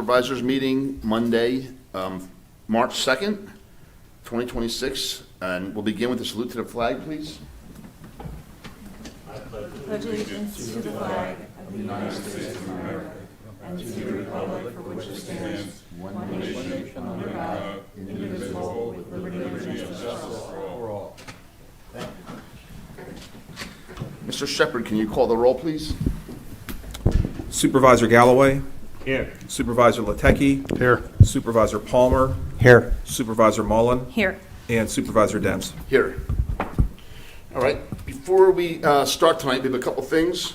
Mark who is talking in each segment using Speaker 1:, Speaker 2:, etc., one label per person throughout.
Speaker 1: Supervisors meeting Monday, March 2nd, 2026. And we'll begin with a salute to the flag, please.
Speaker 2: Pledge allegiance to the flag of the United States of America and to the republic for which it stands, one nation under God, indivisible, with liberty and justice for all.
Speaker 1: Mr. Shepherd, can you call the roll, please?
Speaker 3: Supervisor Galloway.
Speaker 4: Here.
Speaker 3: Supervisor Latecki.
Speaker 4: Here.
Speaker 3: Supervisor Palmer.
Speaker 4: Here.
Speaker 3: Supervisor Mullen.
Speaker 2: Here.
Speaker 3: And Supervisor Dents.
Speaker 1: Here. All right, before we start tonight, we have a couple things.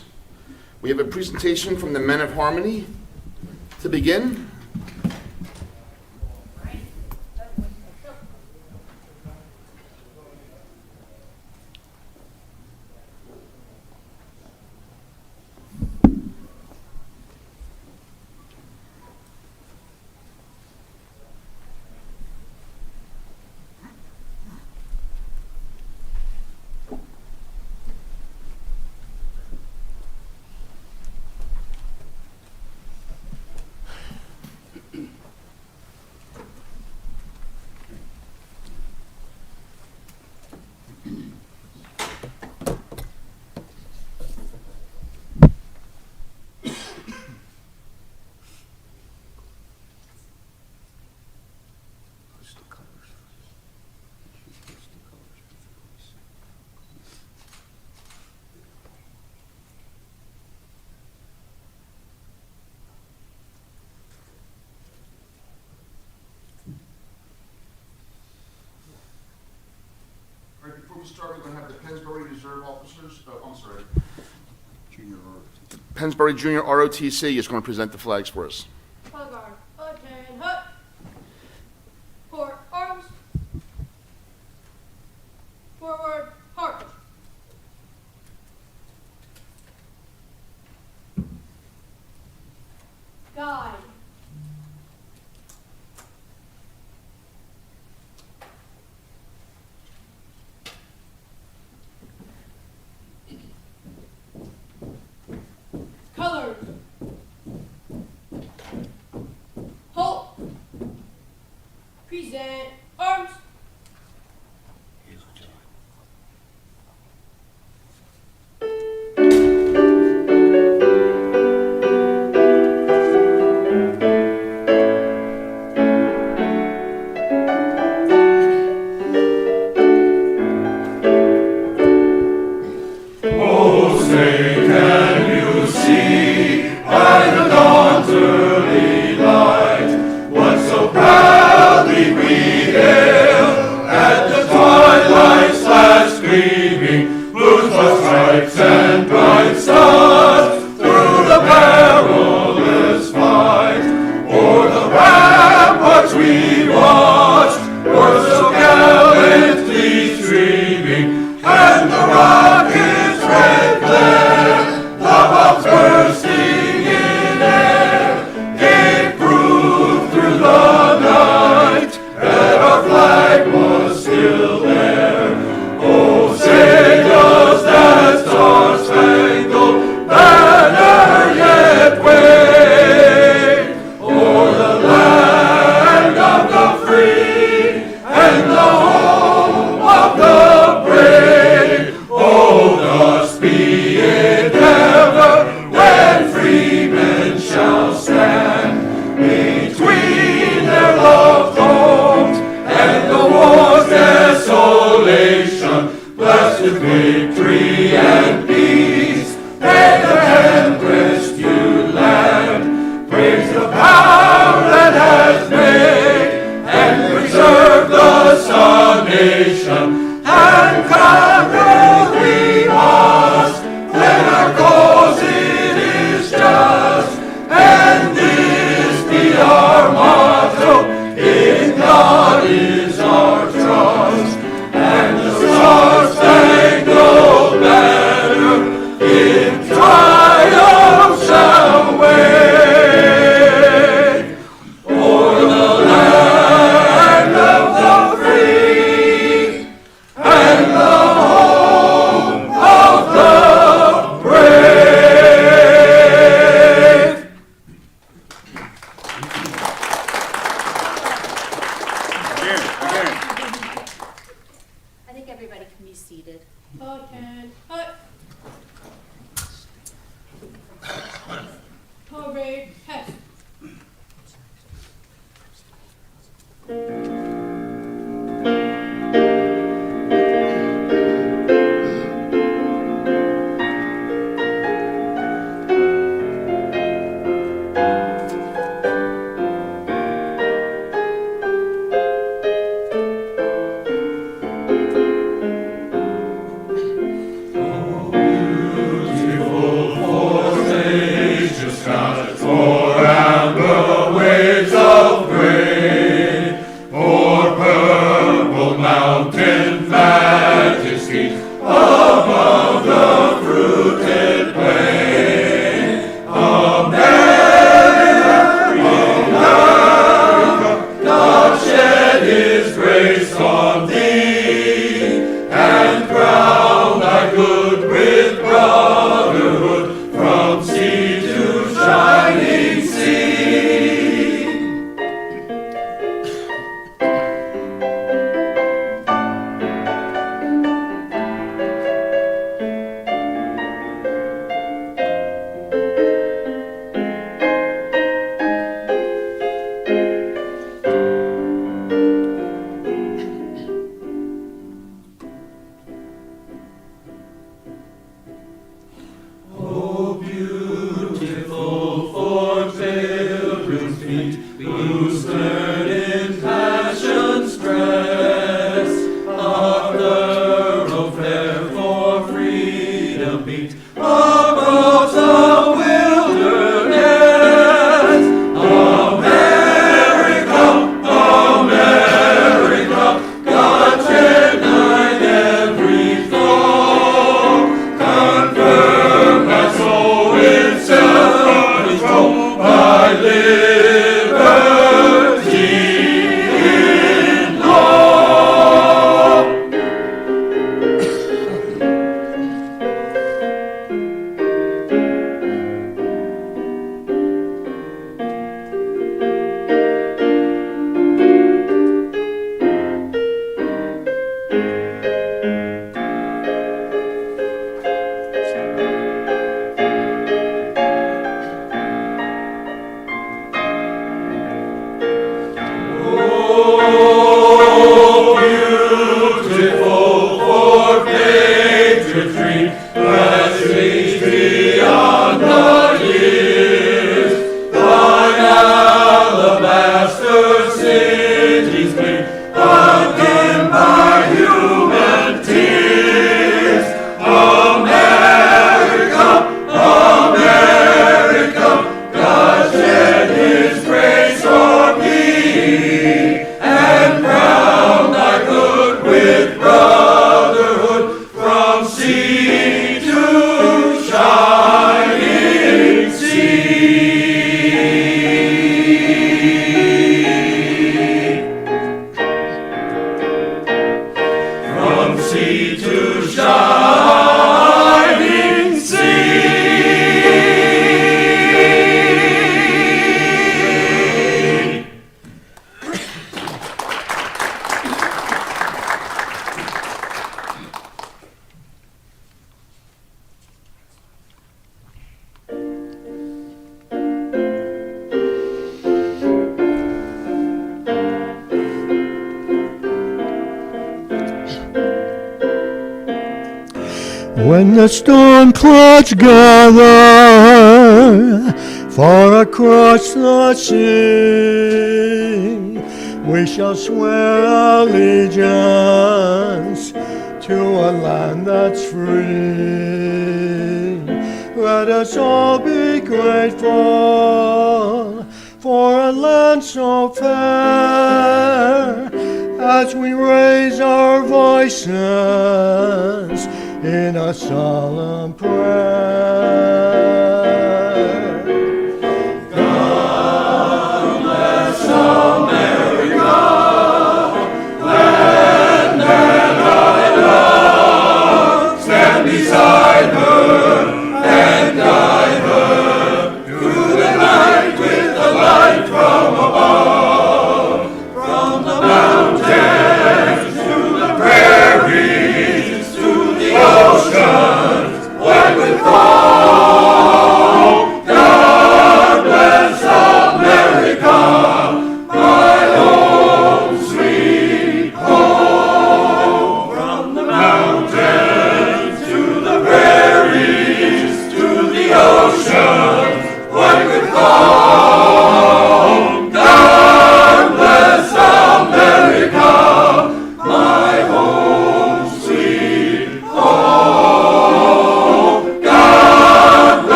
Speaker 1: We have a presentation from the Men of Harmony to begin. All right, before we start, we're going to have the PENNSBURY Reserve Officers, PENNSBURY Junior ROTC is going to present the flags for us.
Speaker 5: Hagar, attend, hut. Port arms. Forward, march. Guide. Colors. Halt. Present arms.
Speaker 6: And conquer we must.
Speaker 4: across the wilderness. America, America, God shed thine every foe. Confirm thy soul in self-control by liberty in law. Oh, beautiful for patriotry, that reach beyond the years. Thine alabaster cities gleam, undimmed by human tears. America, America, God shed His grace on thee, and crown thy good with brotherhood from sea to shining sea. From sea to shining sea.
Speaker 6: When the storm clouds gather far across the sea, we shall swear allegiance to a land that's free. Let us all be grateful for a land so fair, as we raise our voices in a solemn prayer. God bless America, land that I love. Stand beside her and guide her through the night with the light from above. From the mountains to the prairies, to the oceans, wide with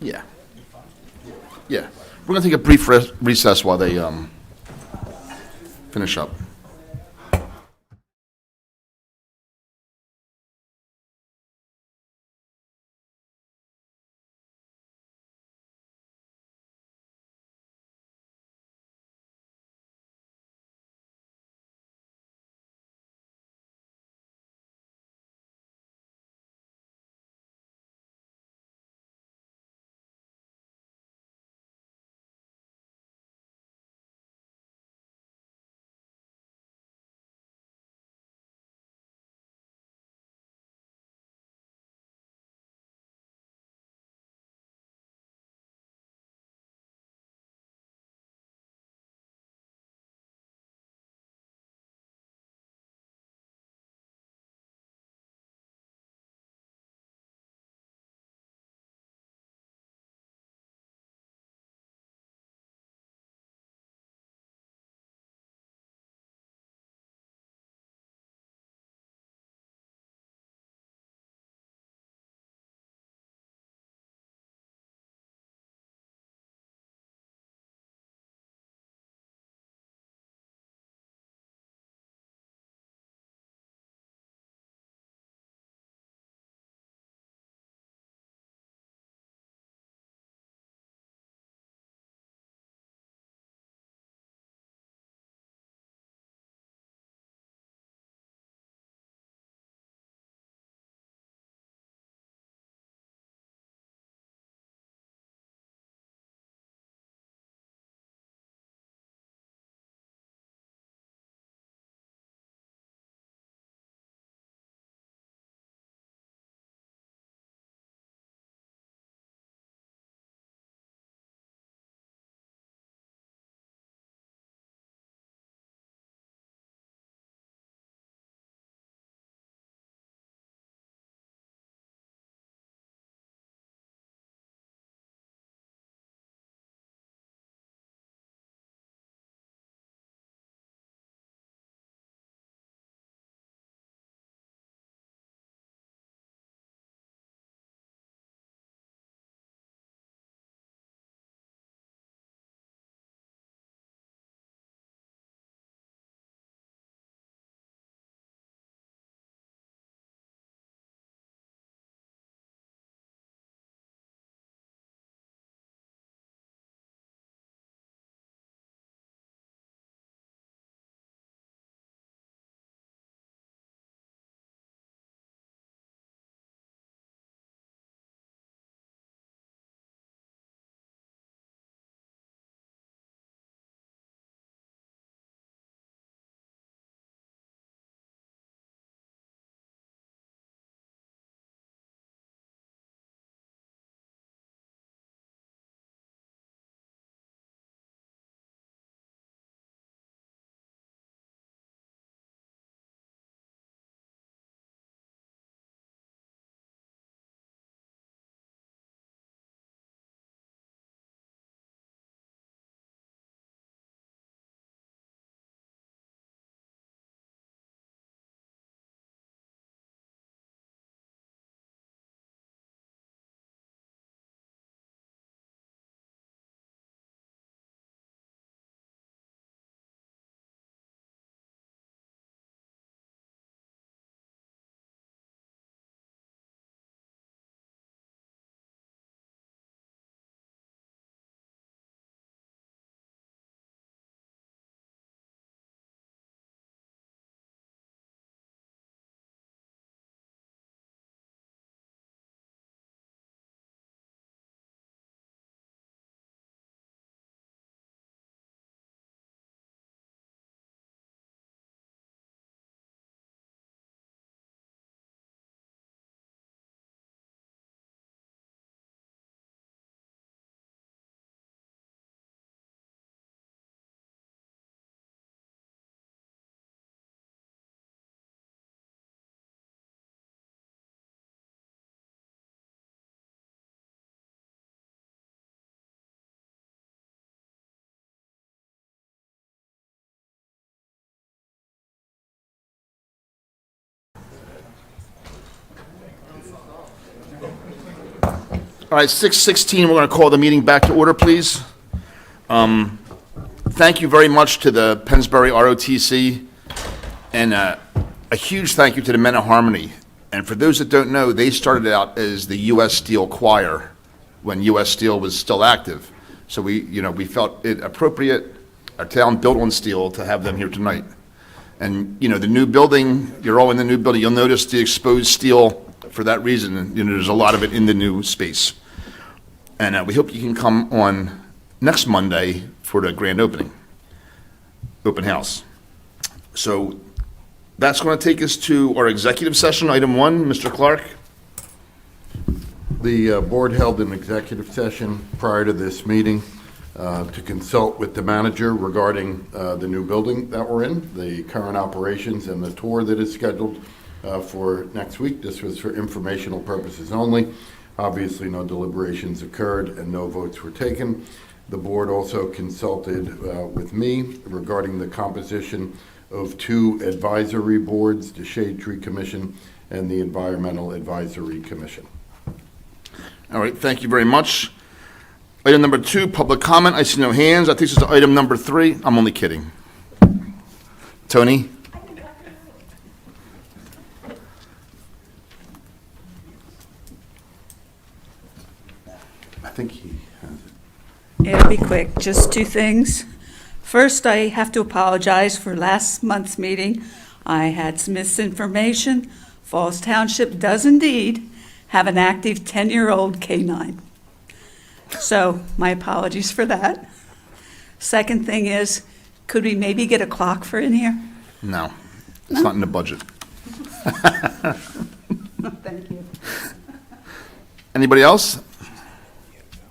Speaker 1: Yeah. Yeah. We're going to take a brief recess while they finish up. All right, 6:16, we're going to call the meeting back to order, please. Thank you very much to the PENNSBURY ROTC, and a huge thank you to the Men of Harmony. And for those that don't know, they started out as the U.S. Steel Choir when U.S. Steel was still active. So we felt it appropriate, our town built on steel, to have them here tonight. And, the new building, you're all in the new building, you'll notice the exposed steel for that reason. And, there's a lot of it in the new space. And we hope you can come on next Monday for the grand open house. So that's going to take us to our executive session, item 1. Mr. Clark?
Speaker 7: The board held an executive session prior to this meeting to consult with the manager regarding the new building that we're in, the current operations, and the tour that is scheduled for next week. This was for informational purposes only. Obviously, no deliberations occurred and no votes were taken. The board also consulted with me regarding the composition of 2 advisory boards, the Shade Tree Commission and the Environmental Advisory Commission.
Speaker 1: All right, thank you very much. Item number 2, public comment. I see no hands. I think this is item number 3. I'm only kidding. Tony?
Speaker 7: I think he has it.
Speaker 2: It'll be quick, just 2 things. First, I have to apologize for last month's meeting. I had some misinformation. Falls Township does indeed have an active 10-year-old canine. So my apologies for that. Second thing is, could we maybe get a clock for in here?
Speaker 1: No, it's not in the budget.
Speaker 2: Thank you.
Speaker 1: Anybody else?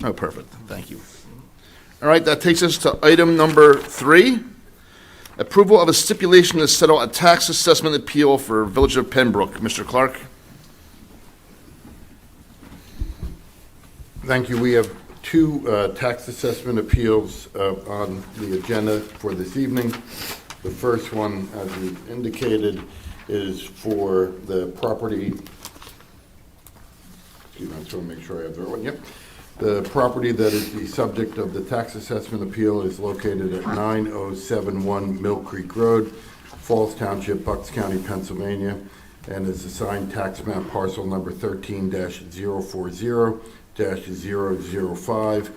Speaker 1: Oh, perfect. Thank you. All right, that takes us to item number 3. Approval of a stipulation to settle a tax assessment appeal for Village of Pembroke. Mr. Clark?
Speaker 7: Thank you. We have 2 tax assessment appeals on the agenda for this evening. The first one, as we indicated, is for the property. Excuse me, I just want to make sure I have the right one. Yep. The property that is the subject of the tax assessment appeal is located at 9071 Mill Creek Road, Falls Township, Bucks County, Pennsylvania, and is assigned tax map parcel number 13-040-005.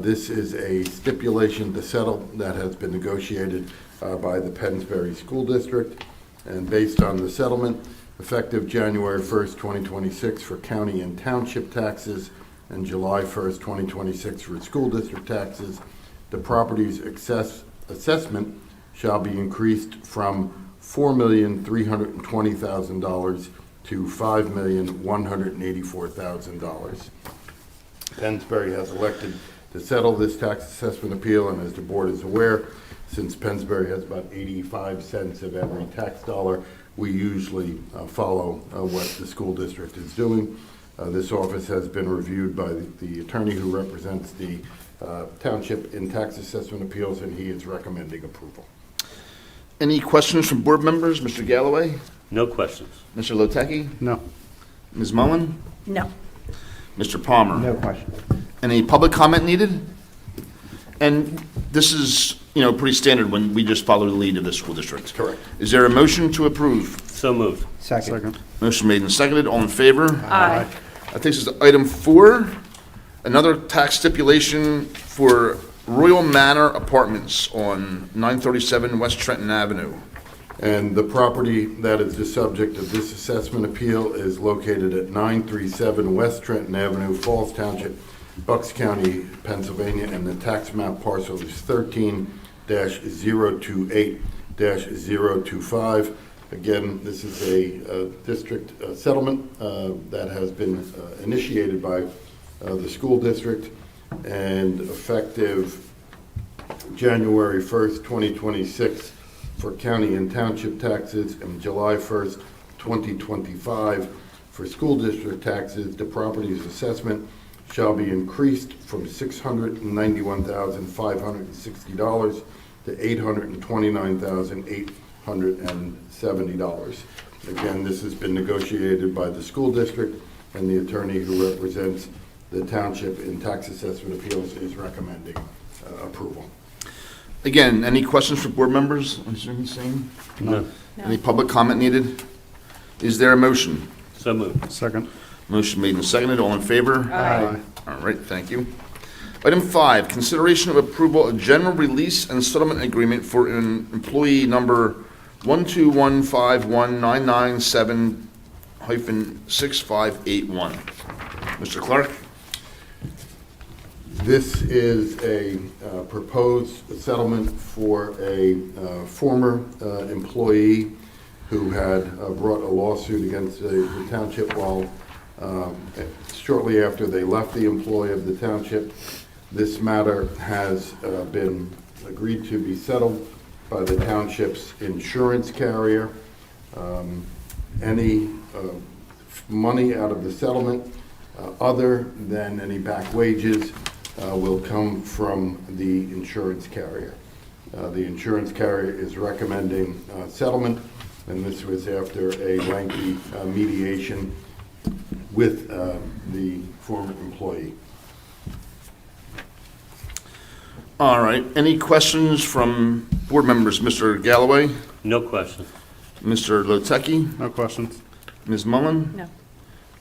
Speaker 7: This is a stipulation to settle that has been negotiated by the PENNSBURY School District, and based on the settlement, effective January 1st, 2026 for county and township taxes, and July 1st, 2026 for school district taxes, the property's assessment shall be increased from $4,320,000 to $5,184,000. PENNSBURY has elected to settle this tax assessment appeal, and as the board is aware, since PENNSBURY has about 85 cents of every tax dollar, we usually follow what the school district is doing. This office has been reviewed by the attorney who represents the township in tax assessment appeals, and he is recommending approval.
Speaker 1: Any questions from board members? Mr. Galloway?
Speaker 4: No questions.
Speaker 1: Mr. Lotecki?
Speaker 6: No.
Speaker 1: Ms. Mullen?
Speaker 2: No.
Speaker 1: Mr. Palmer?
Speaker 6: No question.
Speaker 1: Any public comment needed? And this is, pretty standard when we just follow the lead of the school district.
Speaker 7: Correct.
Speaker 1: Is there a motion to approve?
Speaker 4: So moved.
Speaker 6: Second.
Speaker 1: Motion made and seconded. All in favor?
Speaker 2: Aye.
Speaker 1: That takes us to item 4, another tax stipulation for Royal Manor Apartments on 937 West Trenton Avenue.
Speaker 7: And the property that is the subject of this assessment appeal is located at 937 West Trenton Avenue, Falls Township, Bucks County, Pennsylvania, and the tax map parcel is 13-028-025. Again, this is a district settlement that has been initiated by the school district, and effective January 1st, 2026 for county and township taxes, and July 1st, 2025 for school district taxes, the property's assessment shall be increased from $691,560 to $829,870. Again, this has been negotiated by the school district and the attorney who represents the Township in Tax Assessment Appeals is recommending approval.
Speaker 1: Again, any questions for board members? Anything?
Speaker 8: No.
Speaker 1: Any public comment needed? Is there a motion?
Speaker 8: So moved.
Speaker 6: Second.
Speaker 1: Motion made and seconded. All in favor?
Speaker 6: Aye.
Speaker 1: All right, thank you. Item 5, consideration of approval of general release and settlement agreement for an employee number 121519997-6581. Mr. Clark?
Speaker 7: This is a proposed settlement for a former employee who had brought a lawsuit against the township while shortly after they left the employ of the township. This matter has been agreed to be settled by the township's insurance carrier. Any money out of the settlement, other than any back wages, will come from the insurance carrier. The insurance carrier is recommending settlement, and this was after a lengthy mediation with the former employee.
Speaker 1: All right, any questions from board members? Mr. Galloway?
Speaker 8: No question.
Speaker 1: Mr. Lotecki?
Speaker 6: No questions.
Speaker 1: Ms. Mullen?
Speaker 2: No.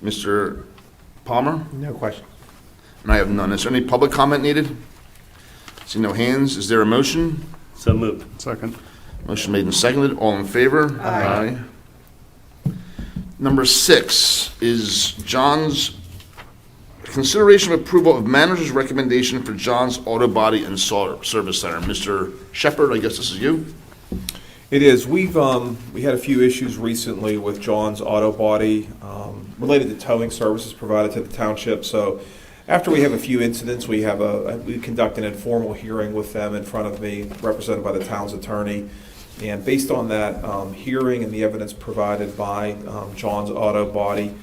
Speaker 1: Mr. Palmer?
Speaker 6: No questions.
Speaker 1: And I have none. Is there any public comment needed? See no hands. Is there a motion?
Speaker 8: So moved.
Speaker 6: Second.
Speaker 1: Motion made and seconded. All in favor?
Speaker 2: Aye.
Speaker 1: Number 6 is John's consideration of approval of manager's recommendation for John's Auto Body and Service Center. Mr. Shepherd, I guess this is you.
Speaker 3: It is. We had a few issues recently with John's Auto Body related to towing services provided to the township. So after we have a few incidents, we conduct an informal hearing with them in front of me, represented by the town's attorney. And based on that hearing and the evidence provided by John's Auto Body,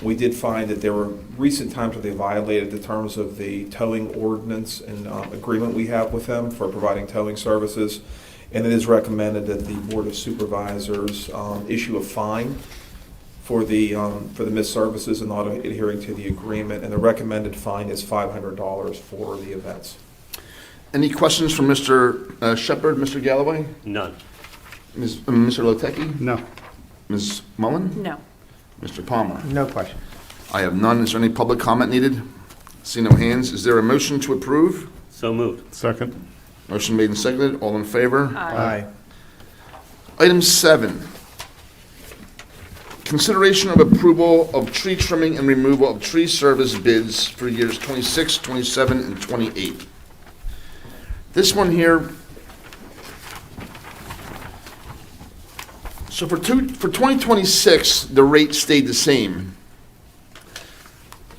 Speaker 3: we did find that there were recent times where they violated the terms of the towing ordinance and agreement we have with them for providing towing services. And it is recommended that the Board of Supervisors issue a fine for the missed services and not adhering to the agreement. And the recommended fine is $500 for the events.
Speaker 1: Any questions from Mr. Shepherd, Mr. Galloway?
Speaker 8: None.
Speaker 1: Mr. Lotecki?
Speaker 6: No.
Speaker 1: Ms. Mullen?
Speaker 2: No.
Speaker 1: Mr. Palmer?
Speaker 6: No questions.
Speaker 1: I have none. Is there any public comment needed? See no hands. Is there a motion to approve?
Speaker 8: So moved.
Speaker 6: Second.
Speaker 1: Motion made and seconded. All in favor?
Speaker 2: Aye.
Speaker 1: Item 7, consideration of approval of tree trimming and removal of tree service bids for years 26, 27, and 28. This one here, so for 2026, the rate stayed the same.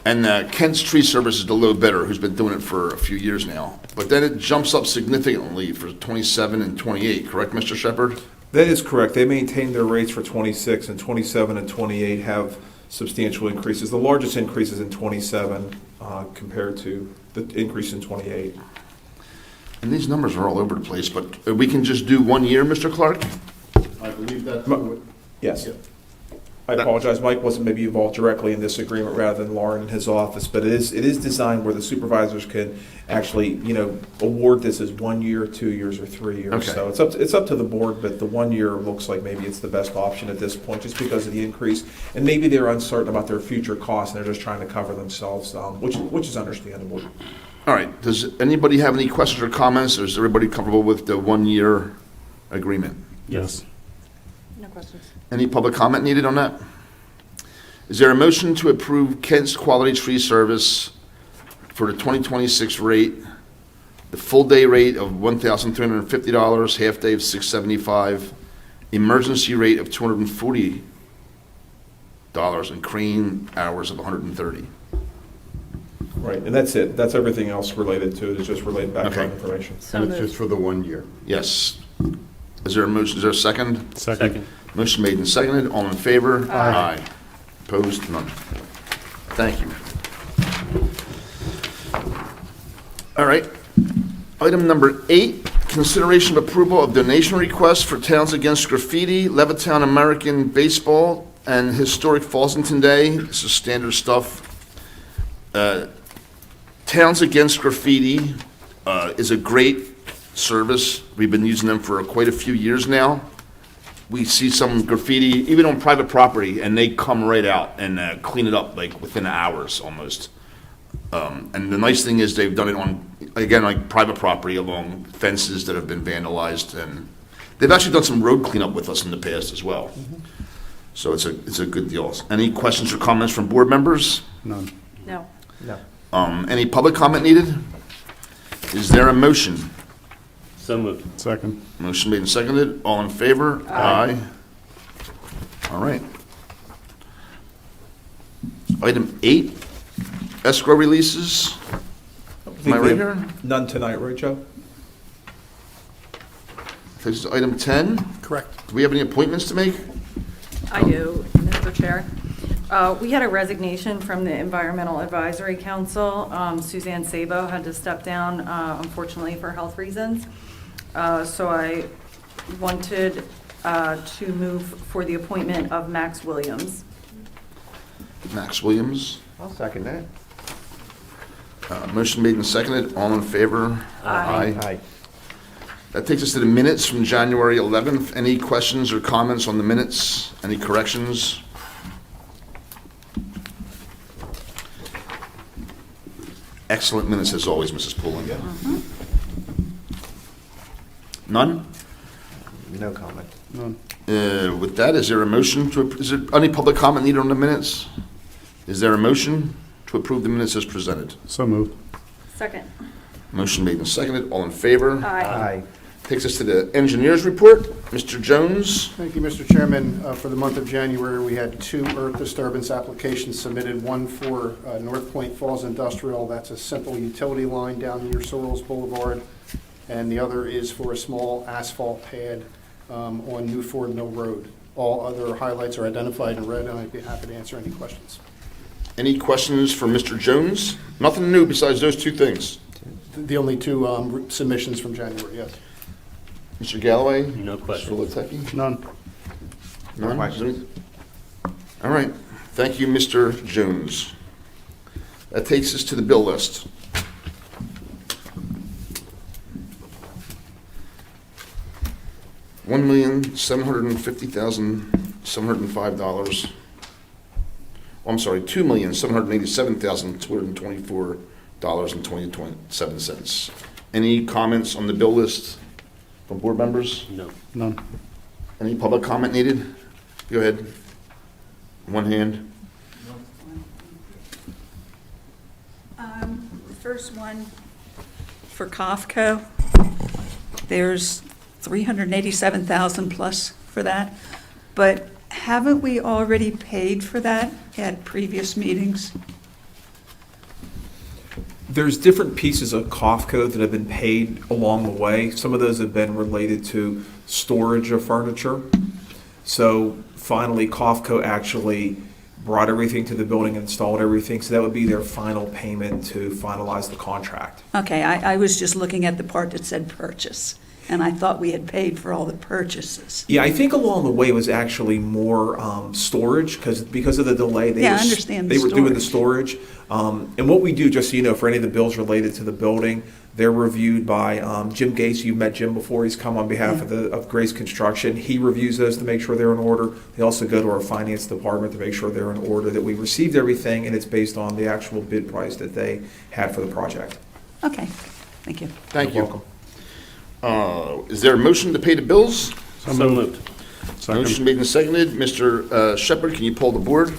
Speaker 1: And Kent's Tree Service is the low bidder, who's been doing it for a few years now. But then it jumps up significantly for 27 and 28, correct, Mr. Shepherd?
Speaker 3: That is correct. They maintain their rates for 26, and 27 and 28 have substantial increases. The largest increase is in 27 compared to the increase in 28.
Speaker 1: And these numbers are all over the place, but we can just do 1 year, Mr. Clark?
Speaker 7: I believe that's
Speaker 3: Yes. I apologize, Mike wasn't maybe involved directly in this agreement rather than Lauren in his office, but it is designed where the supervisors can actually, award this as 1 year, 2 years, or 3 years.
Speaker 1: Okay.
Speaker 3: So it's up to the board, but the 1 year looks like maybe it's the best option at this point, just because of the increase. And maybe they're uncertain about their future costs, and they're just trying to cover themselves, which is understandable.
Speaker 1: All right, does anybody have any questions or comments, or is everybody comfortable with the 1 year agreement?
Speaker 8: Yes.
Speaker 2: No questions.
Speaker 1: Any public comment needed on that? Is there a motion to approve Kent's Quality Tree Service for the 2026 rate, the full day rate of $1,350, half day of $675, emergency rate of $240, and crane hours of $130?
Speaker 3: Right, and that's it. That's everything else related to it, is just related background
Speaker 1: Okay.
Speaker 3: information.
Speaker 2: So
Speaker 7: And it's
Speaker 2: moved.
Speaker 7: just for the 1 year.
Speaker 1: Yes. Is there a motion, is there a second?
Speaker 8: Second.
Speaker 1: Motion made and seconded, all in favor?
Speaker 2: Aye.
Speaker 1: Opposed? None. Thank you. All right. Item number 8, consideration of approval of donation requests for Towns Against Graffiti, Levittown American Baseball, and Historic Fallsington Day. This is standard stuff. Towns Against Graffiti is a great service. We've been using them for quite a few years now. We see some graffiti, even on private property, and they come right out and clean it up like within hours almost. And the nice thing is they've done it on, again, like private property along fences that have been vandalized, and they've actually done some road cleanup with us in the past as well. So it's a good deal. Any questions or comments from board members?
Speaker 2: No.
Speaker 1: Any public comment needed? Is there a motion?
Speaker 8: So moved.
Speaker 6: Second.
Speaker 1: Motion made and seconded. All in favor? Aye. All right. Item 8, escrow releases. Am I right here?
Speaker 3: None tonight, right, Joe?
Speaker 1: This is item 10.
Speaker 6: Correct.
Speaker 1: Do we have any appointments to make?
Speaker 2: I do, Mr. Chair. We had a resignation from the Environmental Advisory Council. Suzanne Sabo had to step down, unfortunately, for health reasons. So I wanted to move for the appointment of Max Williams.
Speaker 1: Max Williams.
Speaker 6: I'll second that.
Speaker 1: Motion made and seconded. All in favor?
Speaker 2: Aye.
Speaker 1: That takes us to the minutes from January 11th. Any questions or comments on the minutes? Any corrections? Excellent minutes as always, Mrs. Pullen. None?
Speaker 6: No comment. None.
Speaker 1: With that, is there a motion to, is there any public comment needed on the minutes? Is there a motion to approve the minutes as presented?
Speaker 6: So moved.
Speaker 2: Second.
Speaker 1: Motion made and seconded. All in favor?
Speaker 2: Aye.
Speaker 1: Takes us to the engineer's report. Mr. Jones?
Speaker 9: Thank you, Mr. Chairman. For the month of January, we had 2 earth disturbance applications submitted, one for North Point Falls Industrial. That's a simple utility line down near Sorrells Boulevard. And the other is for a small asphalt pad on New Ford Mill Road. All other highlights are identified in red, and I'd be happy to answer any questions.
Speaker 1: Any questions for Mr. Jones? Nothing new besides those 2 things.
Speaker 9: The only 2 submissions from January, yes.
Speaker 1: Mr. Galloway?
Speaker 8: No
Speaker 1: Mr.
Speaker 8: questions.
Speaker 1: Letecki?
Speaker 6: None.
Speaker 1: None?
Speaker 6: questions.
Speaker 1: All right. Thank you, Mr. Jones. That takes us to the bill list. $1,750,705. I'm sorry, $2,787,224.27. Any comments on the bill list from board members?
Speaker 8: No.
Speaker 6: None.
Speaker 1: Any public comment needed? Go ahead. One hand.
Speaker 10: The first one for COFCO, there's 387,000 plus for that, but haven't we already paid for that at previous meetings?
Speaker 3: There's different pieces of COFCO that have been paid along the way. Some of those have been related to storage of furniture. So finally, COFCO actually brought everything to the building, installed everything, so that would be their final payment to finalize the contract.
Speaker 10: Okay, I was just looking at the part that said purchase, and I thought we had paid for all the purchases.
Speaker 3: Yeah, I think along the way was actually more storage, because of the delay.
Speaker 10: Yeah, I understand the
Speaker 3: They were doing the storage. And what we do, just so you know, for any of the bills related to the building, they're reviewed by Jim Gates. You've met Jim before. He's come on behalf of Grace Construction. He reviews those to make sure they're in order. They also go to our finance department to make sure they're in order, that we received everything, and it's based on the actual bid price that they had for the project.
Speaker 10: Okay, thank you.
Speaker 1: Thank you.
Speaker 3: You're welcome.
Speaker 1: Is there a motion to pay the bills?
Speaker 8: So moved.
Speaker 6: Second.
Speaker 1: Motion made and seconded. Mr. Shepherd, can you pull the board?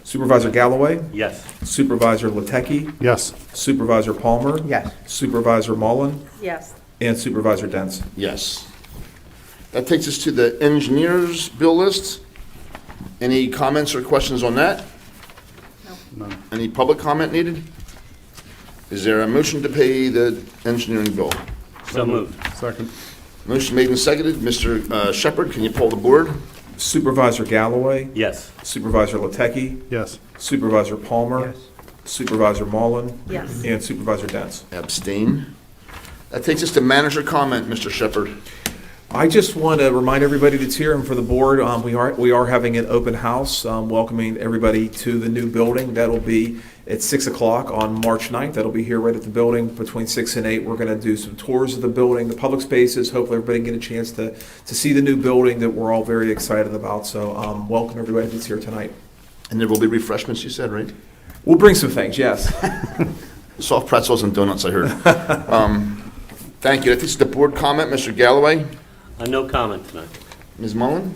Speaker 3: Supervisor Galloway,
Speaker 8: Yes.
Speaker 3: Supervisor Letecki,
Speaker 6: Yes.
Speaker 3: Supervisor Palmer,
Speaker 6: Yes.
Speaker 3: Supervisor Mullen,
Speaker 2: Yes.
Speaker 3: and Supervisor Dents.
Speaker 1: Yes. That takes us to the engineer's bill list. Any comments or questions on that?
Speaker 6: None.
Speaker 1: Any public comment needed? Is there a motion to pay the engineering bill?
Speaker 8: So moved.
Speaker 6: Second.
Speaker 1: Motion made and seconded. Mr. Shepherd, can you pull the board?
Speaker 3: Supervisor Galloway,
Speaker 8: Yes.
Speaker 3: Supervisor Letecki,
Speaker 6: Yes.
Speaker 3: Supervisor Palmer, Supervisor Mullen,
Speaker 2: Yes.
Speaker 3: and Supervisor Dents.
Speaker 1: Abstain. That takes us to manager comment, Mr. Shepherd.
Speaker 3: I just want to remind everybody that's here and for the board, we are having an open house, welcoming everybody to the new building. That'll be at 6 o'clock on March 9th. That'll be here right at the building between 6 and 8. We're going to do some tours of the building, the public spaces. Hopefully everybody can get a chance to see the new building that we're all very excited about. So welcome everybody that's here tonight.
Speaker 1: And there will be refreshments, you said, right?
Speaker 3: We'll bring some things, yes.
Speaker 1: Soft pretzels and donuts, I heard. Thank you. This is the board comment, Mr. Galloway.
Speaker 8: No comment tonight.
Speaker 1: Ms. Mullen?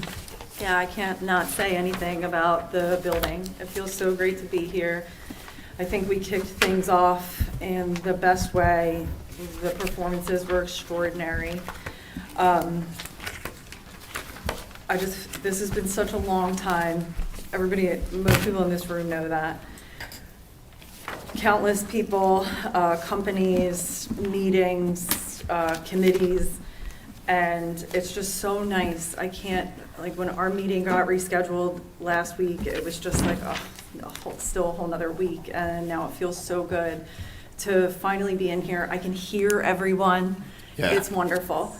Speaker 2: Yeah, I can't not say anything about the building. It feels so great to be here. I think we kicked things off in the best way. The performances were extraordinary. This has been such a long time. Everybody, most people in this room know that. Countless people, companies, meetings, committees, and it's just so nice. I can't, like, when our meeting got rescheduled last week, it was just like, still a whole nother week, and now it feels so good to finally be in here. I can hear everyone.
Speaker 1: Yeah.
Speaker 2: It's wonderful.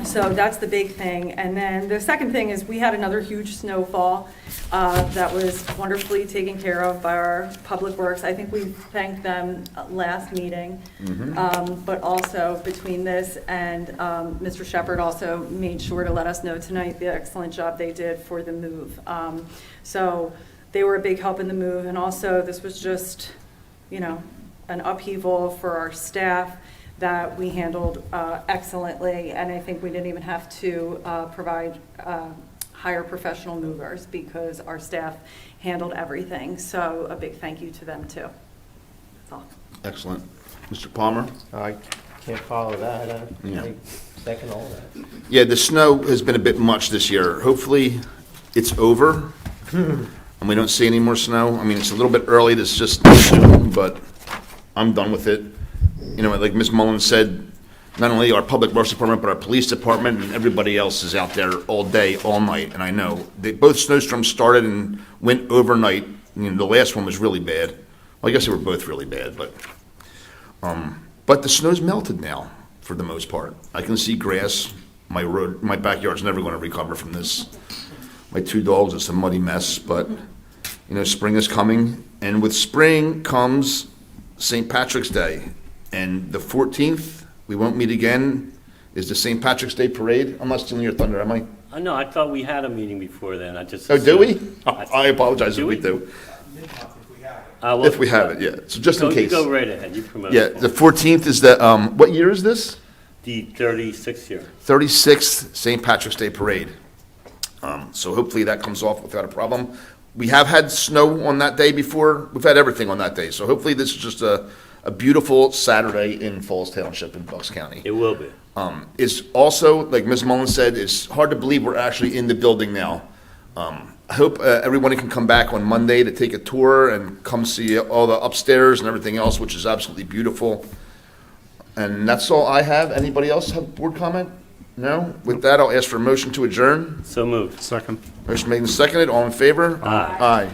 Speaker 2: So that's the big thing. And then the second thing is we had another huge snowfall that was wonderfully taken care of by our Public Works. I think we thanked them last meeting. But also between this and Mr. Shepherd also made sure to let us know tonight the excellent job they did for the move. So they were a big help in the move. And also this was just, you know, an upheaval for our staff that we handled excellently, and I think we didn't even have to provide hire professional movers because our staff handled everything. So a big thank you to them too. That's all.
Speaker 1: Excellent. Mr. Palmer?
Speaker 6: I can't follow that.
Speaker 1: Yeah.
Speaker 6: I second all that.
Speaker 1: Yeah, the snow has been a bit much this year. Hopefully, it's over, and we don't see any more snow. I mean, it's a little bit early, this is just June, but I'm done with it. You know, like Ms. Mullen said, not only our Public Works Department, but our Police Department and everybody else is out there all day, all night. And I know both snowstorms started and went overnight. You know, the last one was really bad. Well, I guess they were both really bad, but the snow's melted now for the most part. I can see grass. My backyard's never going to recover from this. My two dogs, it's a muddy mess, but you know, spring is coming, and with spring comes St. Patrick's Day. And the 14th, we won't meet again, is the St. Patrick's Day Parade. I'm not stealing your thunder, am I?
Speaker 8: No, I thought we had a meeting before then. I just.
Speaker 1: Oh, do we?
Speaker 8: assumed-
Speaker 1: I apologize if we do.
Speaker 8: Well,
Speaker 1: If we have it, yeah. So just in
Speaker 8: you
Speaker 1: case.
Speaker 8: go right ahead. You promote.
Speaker 1: Yeah, the 14th is the, what year is this?
Speaker 8: The 36th year.
Speaker 1: 36th St. Patrick's Day Parade. So hopefully that comes off without a problem. We have had snow on that day before. We've had everything on that day. So hopefully this is just a beautiful Saturday in Falls Township in Bucks County.
Speaker 8: It will be.
Speaker 1: It's also, like Ms. Mullen said, it's hard to believe we're actually in the building now. I hope everyone can come back on Monday to take a tour and come see all the upstairs and everything else, which is absolutely beautiful. And that's all I have. Anybody else have board comment? No? With that, I'll ask for a motion to adjourn.
Speaker 8: So moved.
Speaker 6: Second.
Speaker 1: Motion made and seconded. All in favor?
Speaker 8: Aye.
Speaker 1: Aye.